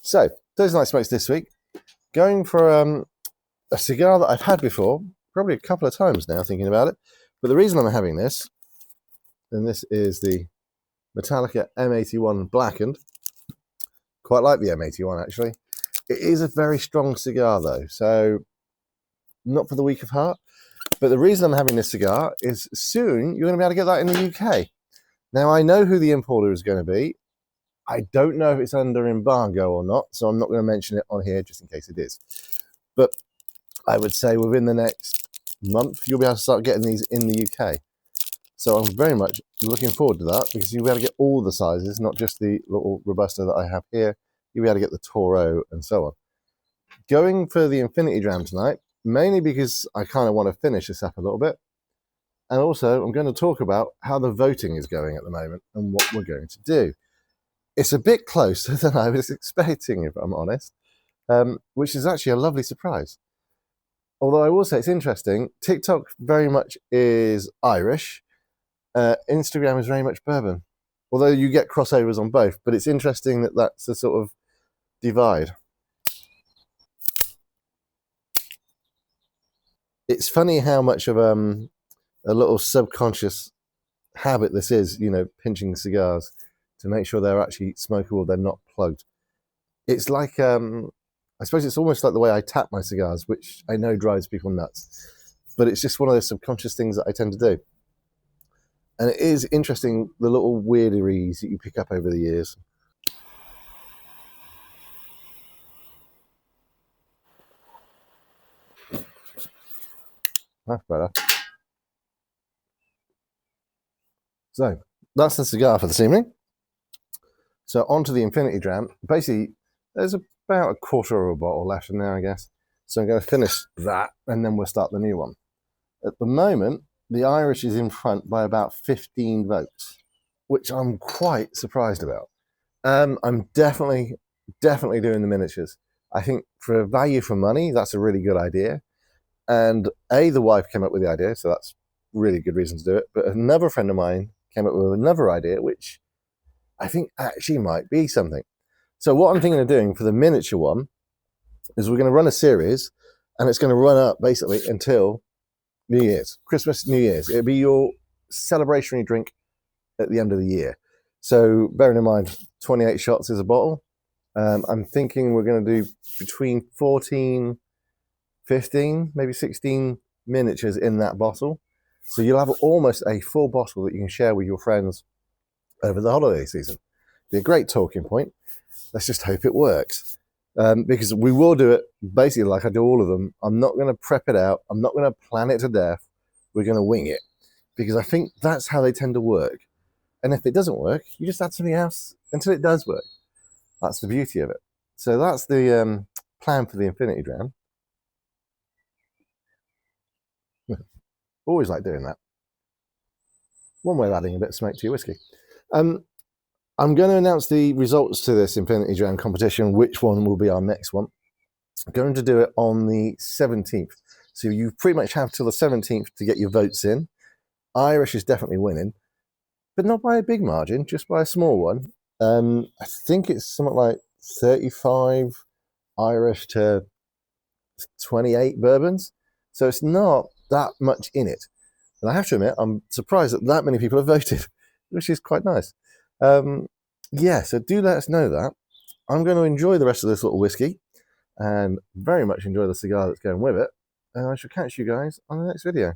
So, Thursday Night Smokes this week. Going for a cigar that I've had before, probably a couple of times now, thinking about it. But the reason I'm having this, and this is the Metallica M81 Blackened. Quite like the M81, actually. It is a very strong cigar, though, so not for the weak of heart. But the reason I'm having this cigar is soon you're going to be able to get that in the UK. Now, I know who the importer is going to be. I don't know if it's under embargo or not, so I'm not going to mention it on here just in case it is. But I would say within the next month, you'll be able to start getting these in the UK. So I'm very much looking forward to that because you'll be able to get all the sizes, not just the little Robusta that I have here. You'll be able to get the Toro and so on. Going for the Infinity Dram tonight, mainly because I kind of want to finish this up a little bit. And also, I'm going to talk about how the voting is going at the moment and what we're going to do. It's a bit closer than I was expecting, if I'm honest, which is actually a lovely surprise. Although I will say it's interesting, TikTok very much is Irish, Instagram is very much bourbon. Although you get crossovers on both, but it's interesting that that's a sort of divide. It's funny how much of a little subconscious habit this is, you know, pinching cigars to make sure they're actually smokable, they're not plugged. It's like, I suppose it's almost like the way I tap my cigars, which I know drives people nuts. But it's just one of those subconscious things that I tend to do. And it is interesting, the little weirderies that you pick up over the years. That's better. So, that's the cigar for this evening. So, on to the Infinity Dram. Basically, there's about a quarter of a bottle left in there, I guess. So I'm going to finish that, and then we'll start the new one. At the moment, the Irish is in front by about 15 votes, which I'm quite surprised about. I'm definitely doing the miniatures. I think for value for money, that's a really good idea. And the wife came up with the idea, so that's really good reason to do it. But another friend of mine came up with another idea, which I think actually might be something. So what I'm thinking of doing for the miniature one is we're going to run a series, and it's going to run up basically until New Year's, Christmas, New Year's. It'll be your celebratory drink at the end of the year. So bearing in mind, 28 shots is a bottle. I'm thinking we're going to do between 14, 15, maybe 16 miniatures in that bottle. So you'll have almost a full bottle that you can share with your friends over the holiday season. Be a great talking point. Let's just hope it works. Because we will do it basically like I do all of them. I'm not going to prep it out. I'm not going to plan it to death. We're going to wing it. Because I think that's how they tend to work. And if it doesn't work, you just add something else until it does work. That's the beauty of it. So that's the plan for the Infinity Dram. Always like doing that. One way of adding a bit of smoke to your whiskey. I'm going to announce the results to this Infinity Dram competition, which one will be our next one. I'm going to do it on the 17th. So you pretty much have till the 17th to get your votes in. Irish is definitely winning, but not by a big margin, just by a small one. I think it's something like 35 Irish to 28 bourbons. So it's not that much in it. And I have to admit, I'm surprised that many people have voted, which is quite nice. Yeah, so do let us know that. I'm going to enjoy the rest of this little whiskey and very much enjoy the cigar that's going with it. And I shall catch you guys on the next video.